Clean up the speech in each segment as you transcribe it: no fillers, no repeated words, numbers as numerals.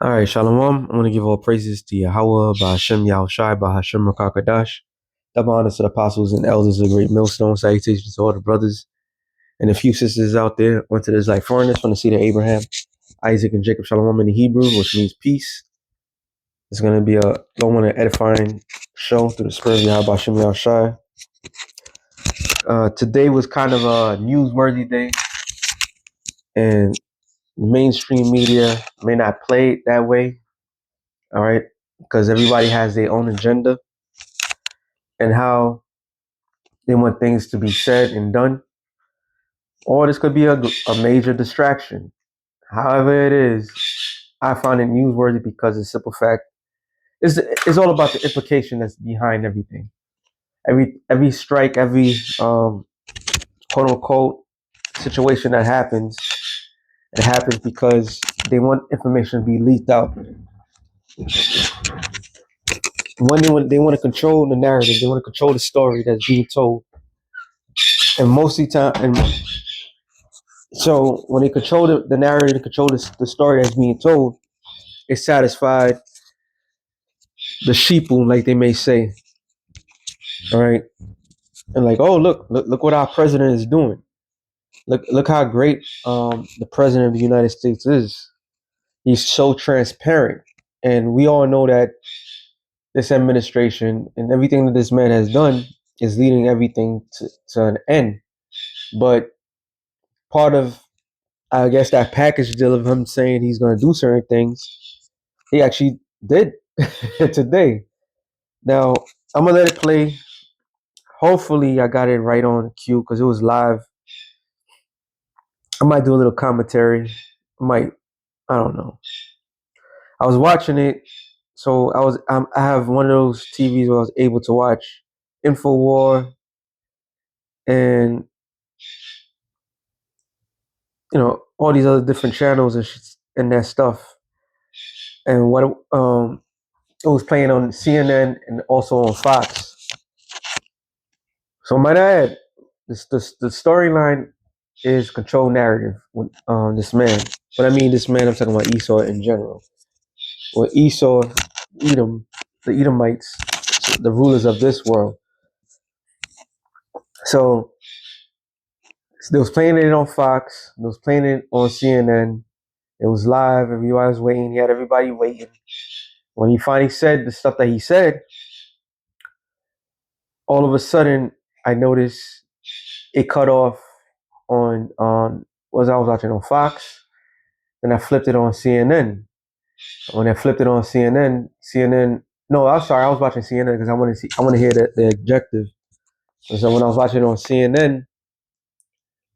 All right, Shalom. I want to give all praises to Yahweh, Ba'ashem Yahushai, Ba'ashem Rakakadash. Double honors to the apostles and elders of the great millstone. Salutations to all the brothers and a few sisters out there. Went to this like foreigners from the seed of Abraham, Isaac, and Jacob. Shalom in the Hebrew, which means peace. It's going to be a long and edifying show through the spirit of Yahweh, Ba'ashem Yahushai. Today was kind of a newsworthy day, and mainstream media may not play it that way. All right, because everybody has their own agenda and how they want things to be said and done. Or this could be a major distraction. However it is, I find it newsworthy because the simple fact is all about the implication that's behind everything. Every strike, every quote unquote situation that happens, it happens because they want information to be leaked out. They want to control the narrative, they want to control the story that's being told. And most of the time, and so when they control the narrative, they control the story that's being told, it satisfied the sheeple, like they may say. All right. And like, oh look what our president is doing. Look how great the president of the United States is. He's so transparent. And we all know that this administration and everything that this man has done is leading everything to an end. But part of, I guess, that package deal of him saying he's going to do certain things, he actually did today. Now, I'm going to let it play. Hopefully, I got it right on cue because it was live. I might do a little commentary. I don't know. I was watching it, so I have one of those TVs where I was able to watch Infowar and all these other different channels and that stuff. And what it was playing on CNN and also on Fox. So might I add, the storyline is controlled narrative with this man. But I mean this man, I'm talking about Esau in general. Well, Esau, Edom, the Edomites, the rulers of this world. So they was playing it on Fox. They was playing it on CNN. It was live. Everybody was waiting. He had everybody waiting. When he finally said the stuff that he said, all of a sudden I noticed it cut off on what I was watching on Fox. Then I flipped it on CNN. When I flipped it on CNN. No, I'm sorry. I was watching CNN because I want to hear the objective. And so when I was watching on CNN,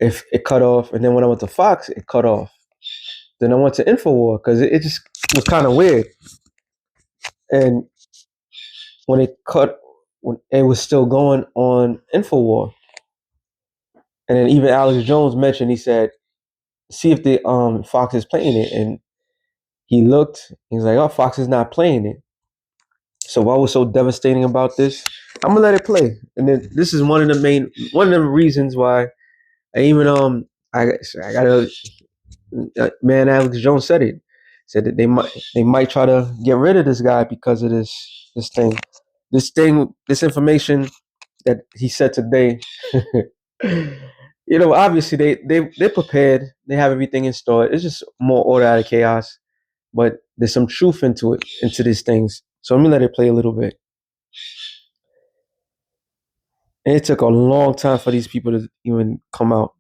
if it cut off, and then when I went to Fox, it cut off. Then I went to Infowar because it just was kind of weird. And when it cut, when it was still going on Infowar, and then even Alex Jones mentioned, he said, "See if the Fox is playing it," and he looked. He's like, "Oh, Fox is not playing it." So what was so devastating about this? I'm gonna let it play, and then this is one of the reasons why I even I got a man. Alex Jones said that they might try to get rid of this guy because of this information that he said today. Obviously they're prepared. They have everything in store. It's just more order out of chaos, but there's some truth into these things. So let me let it play a little bit. And it took a long time for these people to even come out.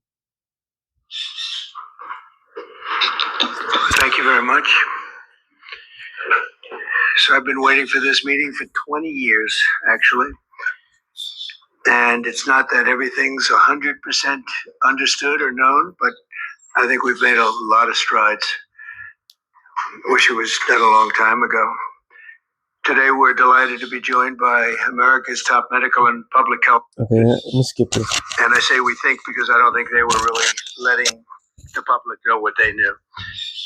Thank you very much. So I've been waiting for this meeting for 20 years, actually. And it's not that everything's 100% understood or known, but I think we've made a lot of strides. Wish it was done a long time ago. Today, we're delighted to be joined by America's top medical and public health. Okay, let me skip this. And I say we think because I don't think they were really letting the public know what they knew.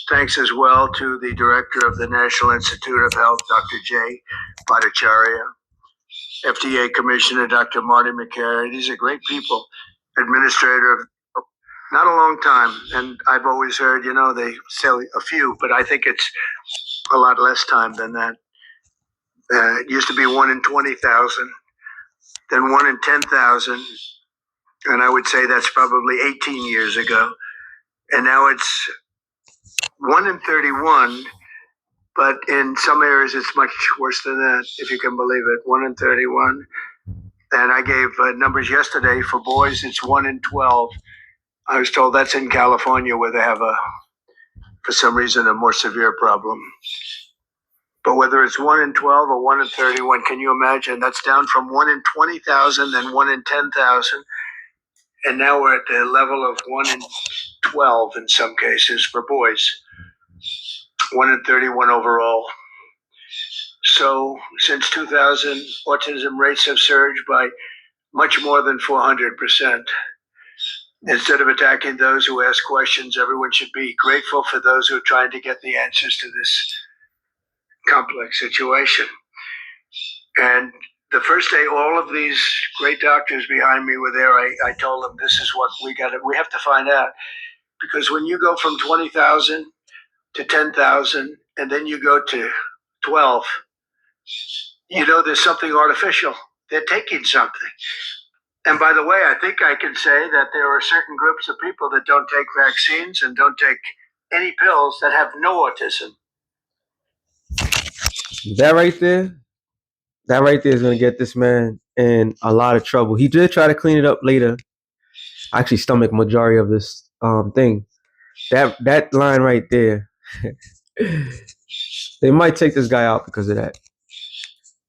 Thanks as well to the director of the National Institute of Health, Dr. Jay Bhattacharya, FDA Commissioner, Dr. Marty McCary. These are great people. Administrator of not a long time. And I've always heard, they say a few, but I think it's a lot less time than that. It used to be 1 in 20,000, then 1 in 10,000, and I would say that's probably 18 years ago. And now it's 1 in 31, but in some areas it's much worse than that, if you can believe it. 1 in 31. And I gave numbers yesterday for boys, it's 1 in 12. I was told that's in California where they have for some reason, a more severe problem. But whether it's 1 in 12 or 1 in 31, can you imagine? That's down from 1 in 20,000, then 1 in 10,000. And now we're at the level of 1 in 12 in some cases for boys, 1 in 31 overall. So since 2000, autism rates have surged by much more than 400%. Instead of attacking those who ask questions, everyone should be grateful for those who are trying to get the answers to this complex situation. And the first day all of these great doctors behind me were there, I told them, this is what we have to find out. Because when you go from 20,000 to 10,000, and then you go to 12, there's something artificial. They're taking something. And by the way, I think I can say that there are certain groups of people that don't take vaccines and don't take any pills that have no autism. That right there is going to get this man in a lot of trouble. He did try to clean it up later. I actually stomach majority of this thing. That line right there, they might take this guy out because of that.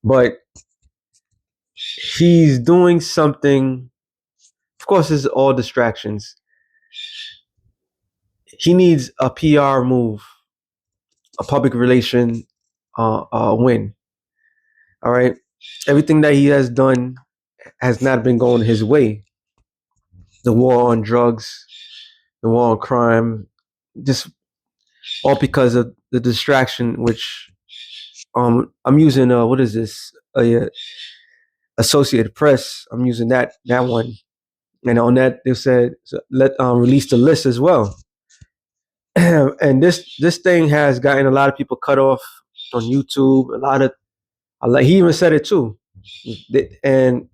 But he's doing something. Of course, it's all distractions. He needs a PR move, a public relation win. All right. Everything that he has done has not been going his way. The war on drugs, the war on crime, just all because of the distraction. Which I'm using. What is this? Associated Press. I'm using that one, and on that they said let release the list as well. And this thing has gotten a lot of people cut off on YouTube. He even said it too, and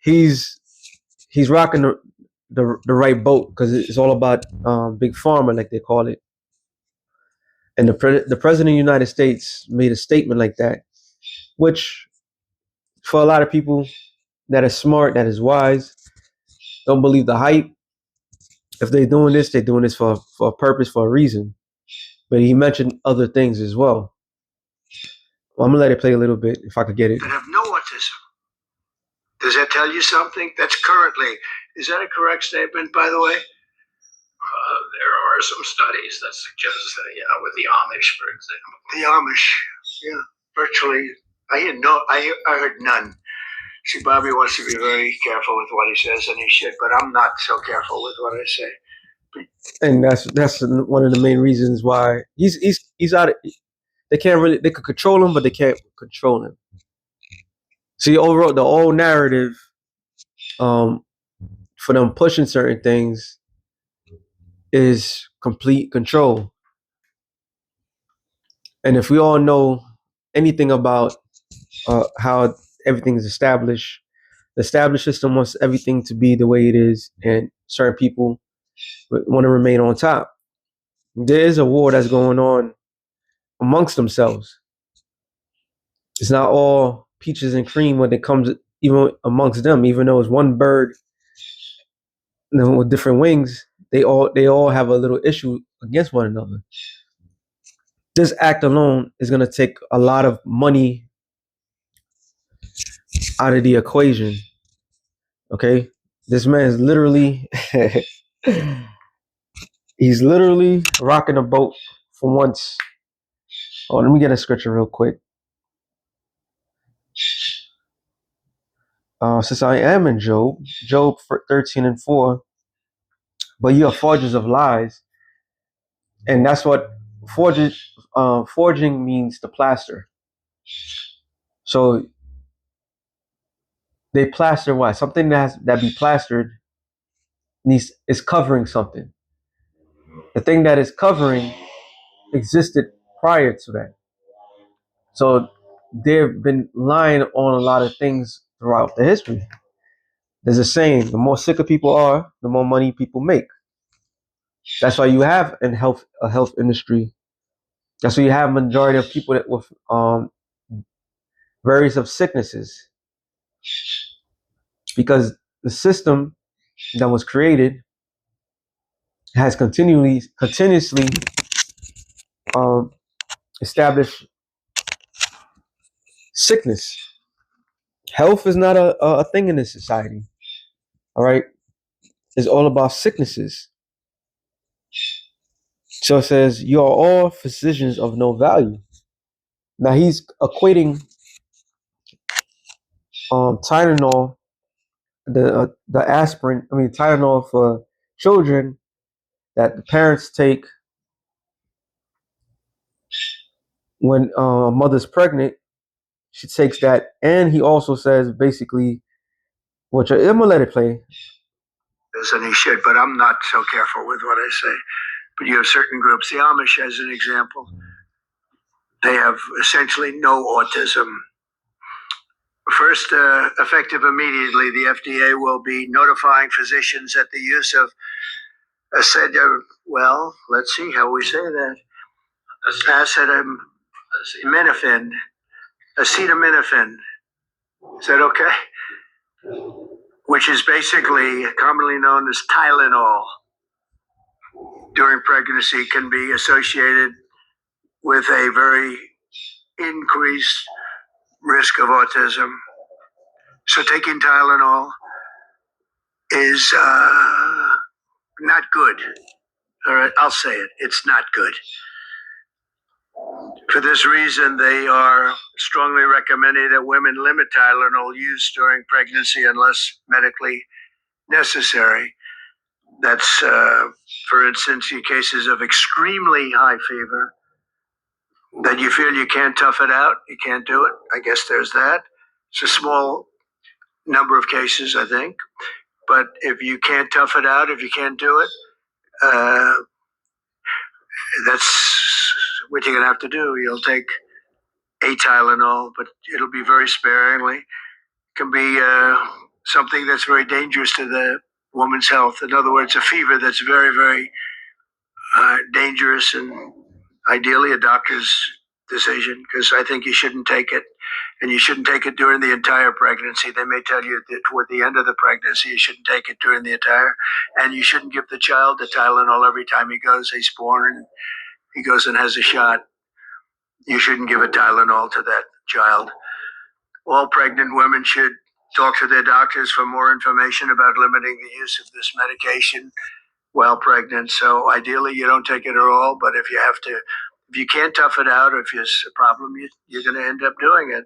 he's rocking the right boat because it's all about big pharma, like they call it. And the president of the United States made a statement like that, which for a lot of people that is smart, that is wise, don't believe the hype. If they're doing this, they're doing this for a purpose, for a reason. But he mentioned other things as well. I'm gonna let it play a little bit if I could get it. That have no autism. Does that tell you something? That's currently. Is that a correct statement, by the way? There are some studies that suggest that, with the Amish, for example. The Amish, yeah, virtually. I heard none. See, Bobby wants to be very careful with what he says, and he should, but I'm not so careful with what I say. And that's one of the main reasons why he's out of. They could control him, but they can't control him. See, overall, the whole narrative, for them pushing certain things, is complete control. And if we all know anything about how everything is established, the established system wants everything to be the way it is, and certain people want to remain on top. There is a war that's going on amongst themselves. It's not all peaches and cream when it comes even amongst them. Even though it's one bird, with different wings, they all have a little issue against one another. This act alone is going to take a lot of money out of the equation. Okay, this man is literally he's literally rocking a boat for once. Oh, let me get a scripture real quick. Since I am in Job 13:4, but you are forgers of lies, and that's what forging means, to plaster. So they plaster what? Something that be plastered is covering something. The thing that is covering existed prior to that. So they've been lying on a lot of things throughout the history. There's a saying: the more sicker people are, the more money people make. That's why you have a health industry. That's why you have majority of people that with various of sicknesses, because the system that was created has continuously um, established sickness. Health is not a thing in this society. All right, it's all about sicknesses. So it says, "You are all physicians of no value." Now he's equating Tylenol, the aspirin. I mean Tylenol for children that the parents take when a mother's pregnant. She takes that, and he also says basically, which I'm gonna let it play. And he should, but I'm not so careful with what I say. But you have certain groups, the Amish as an example, they have essentially no autism. First, effective immediately, the FDA will be notifying physicians that the use of well, let's see how we say that. Acetaminophen. Acetaminophen. Is that okay? Which is basically commonly known as Tylenol during pregnancy, can be associated with a very increased risk of autism. So taking Tylenol is not good. All right, I'll say it. It's not good. For this reason, they are strongly recommending that women limit Tylenol use during pregnancy unless medically necessary. That's, for instance, in cases of extremely high fever, that you feel you can't tough it out, you can't do it. I guess there's that. It's a small number of cases, I think. But if you can't tough it out, if you can't do it, uh, that's what you're going to have to do. You'll take a Tylenol, but it'll be very sparingly. It can be something that's very dangerous to the woman's health. In other words, a fever that's very, very dangerous, and ideally a doctor's decision, because I think you shouldn't take it. And you shouldn't take it during the entire pregnancy. They may tell you that toward the end of the pregnancy, you shouldn't take it during the entire. And you shouldn't give the child the Tylenol every time he's born and he goes and has a shot. You shouldn't give a Tylenol to that child. All pregnant women should talk to their doctors for more information about limiting the use of this medication while pregnant. So ideally, you don't take it at all. But if you can't tough it out, or if there's a problem, you're going to end up doing it.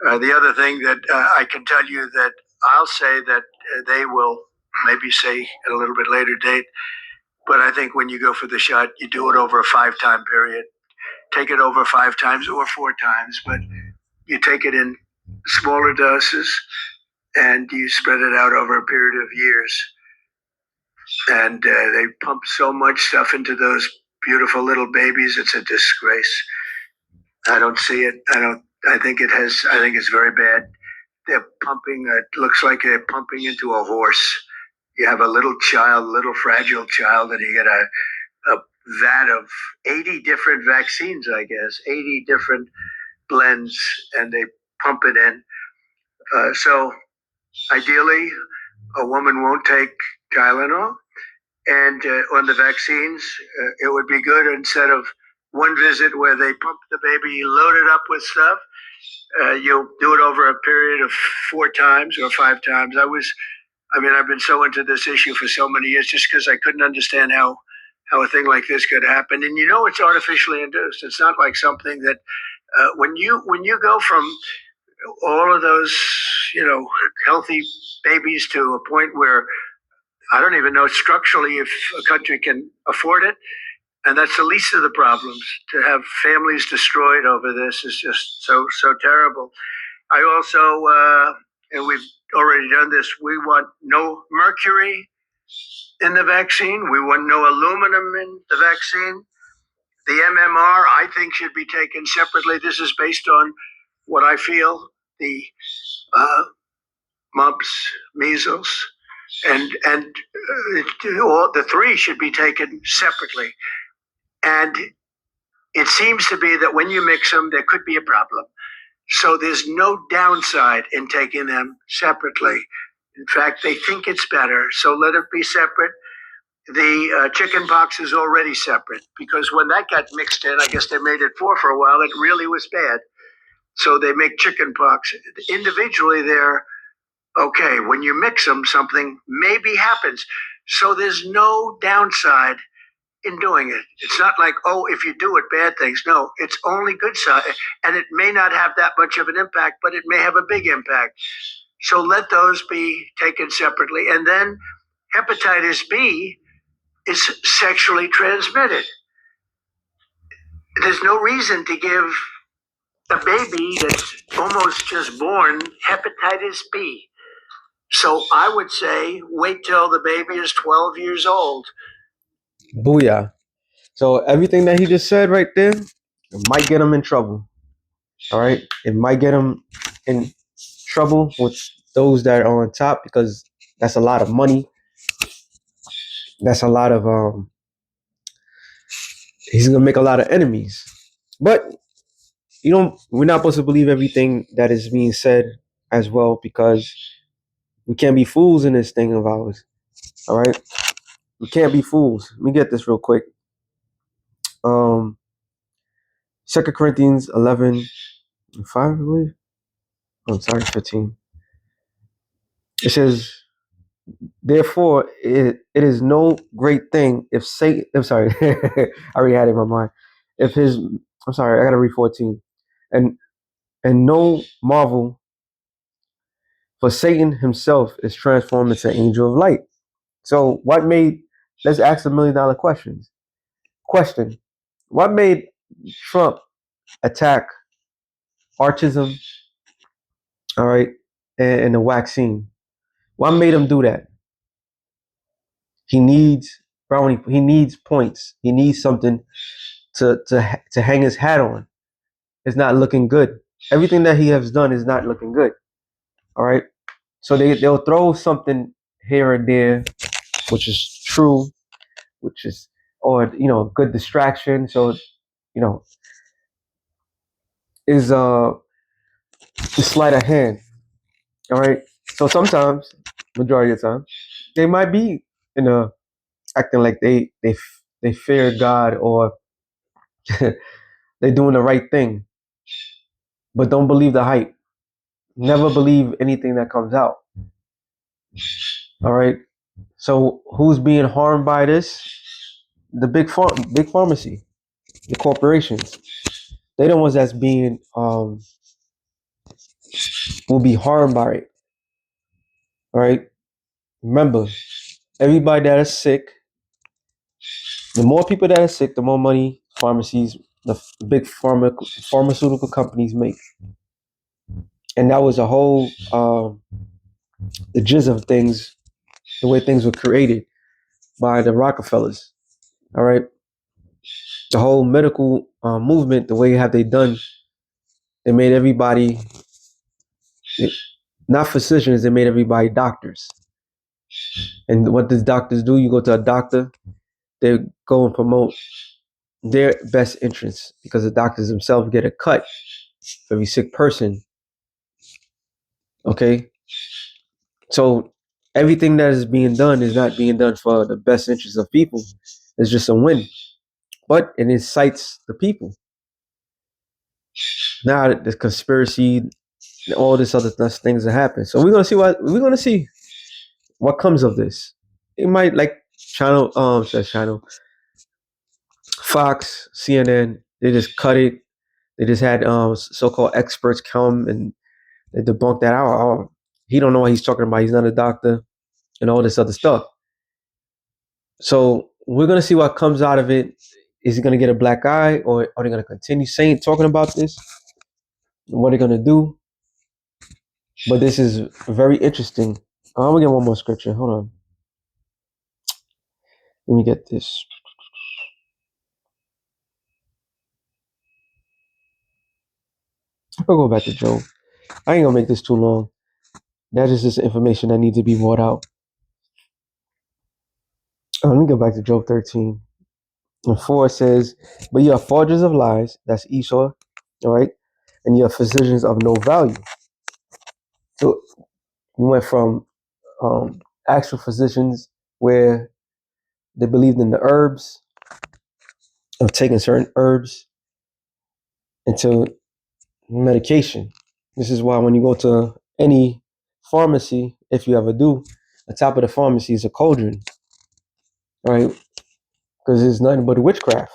The other thing that I can tell you that I'll say that they will maybe say at a little bit later date, but I think when you go for the shot, you do it over a 5-time period. Take it over 5 times or 4 times, but you take it in smaller doses and you spread it out over a period of years. And they pump so much stuff into those beautiful little babies, it's a disgrace. I don't see it. I think it's very bad. They're pumping, it looks like they're pumping into a horse. You have a little fragile child, and you get a vat of 80 different vaccines, I guess, 80 different blends, and they pump it in. So ideally, a woman won't take Tylenol. And on the vaccines, it would be good, instead of one visit where they pump the baby, load it up with stuff, you'll do it over a period of 4 times or 5 times. I've been so into this issue for so many years, just because I couldn't understand how a thing like this could happen. And it's artificially induced. It's not like something that when you go from all of those healthy babies to a point where I don't even know structurally if a country can afford it. And that's the least of the problems. To have families destroyed over this is just so terrible. I also, and we've already done this, we want no mercury in the vaccine. We want no aluminum in the vaccine. The MMR, I think, should be taken separately. This is based on what I feel the mumps, measles, and all the three should be taken separately. And it seems to be that when you mix them, there could be a problem. So there's no downside in taking them separately. In fact, they think it's better, so let it be separate. The chicken pox is already separate because when that got mixed in, I guess they made it four for a while. It really was bad. So they make chicken pox individually. They're okay. When you mix them, something maybe happens. So there's no downside in doing it. It's not like, oh, if you do it, bad things. No, it's only good side. And it may not have that much of an impact, but it may have a big impact. So let those be taken separately. And then hepatitis B is sexually transmitted. There's no reason to give a baby that's almost just born hepatitis B. So I would say wait till the baby is 12 years old. Booyah. So everything that he just said right there, it might get him in trouble. All right. It might get him in trouble with those that are on top because that's a lot of money. That's a lot of he's gonna make a lot of enemies. But we're not supposed to believe everything that is being said as well because we can't be fools in this thing of ours. All right. We can't be fools. Let me get this real quick. 2 Corinthians 11:5, I believe. Oh, sorry, 15. It says, therefore, it is no great thing if Satan, I'm sorry, I already had it in my mind. I'm sorry, I got to read 14. And no marvel, for Satan himself is transformed into an angel of light. So let's ask $1 million questions. Question, what made Trump attack autism, all right, and the vaccine? What made him do that? He needs Brownie. He needs points. He needs something to hang his hat on. It's not looking good. Everything that he has done is not looking good. All right. So they'll throw something here and there, which is true, which is or a good distraction. So is sleight of hand. All right. So sometimes, majority of the time, they might be in a acting like they fear God or they're doing the right thing, but don't believe the hype. Never believe anything that comes out. All right. So who's being harmed by this? The big pharmacy, the corporations. They're the ones that's being will be harmed by it. All right. Remember, everybody that is sick, the more people that are sick, the more money pharmacies, the big pharmaceutical companies make. And that was a whole the gist of things, the way things were created by the Rockefellers. All right. The whole medical movement, the way have they done, they made everybody not physicians, they made everybody doctors. And what does doctors do? You go to a doctor, they go and promote their best interests because the doctors themselves get a cut for every sick person. Okay. So everything that is being done is not being done for the best interest of people. It's just a win. But it incites the people. Now the conspiracy, all this other things that happen. So we're gonna see what comes of this. It might like channel Fox, CNN, they just cut it. They just had so-called experts come and they debunked that out. Oh, he don't know what he's talking about. He's not a doctor and all this other stuff. So we're gonna see what comes out of it. Is he gonna get a black eye, or are they gonna continue talking about this? What are they gonna do? But this is very interesting. I'm gonna get one more scripture. Hold on. Let me get this. We'll go back to Job. I ain't gonna make this too long. That is just information that needs to be brought out. Let me go back to Job 13. And 4 says, but you are forgers of lies, that's Esau, all right? And you are physicians of no value. So we went from actual physicians where they believed in the herbs, of taking certain herbs, into medication. This is why when you go to any pharmacy, if you ever do, the top of the pharmacy is a cauldron, right? Because it's nothing but witchcraft.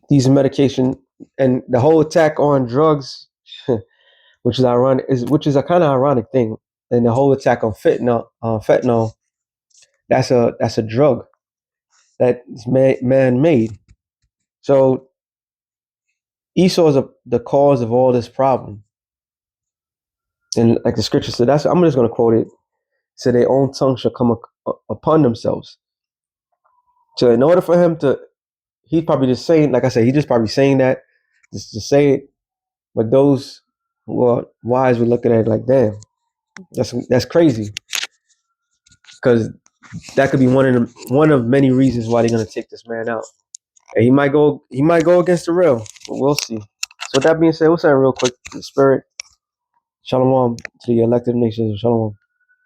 These medication and the whole attack on drugs, which is ironic, which is a kind of ironic thing, and the whole attack on fentanyl, that's a drug that's man-made. So Esau is the cause of all this problem, and like the scripture said, I'm just going to quote it. So their own tongue shall come upon themselves. So in order for him to, he's probably just saying, like I said, he's just probably saying that just to say it. But those who are wise would look at it like, damn, that's crazy, because that could be one of many reasons why they're gonna take this man out. And he might go against the rail, but we'll see. So with that being said, we'll say real quick, the spirit, shalom to the elected nations, shalom.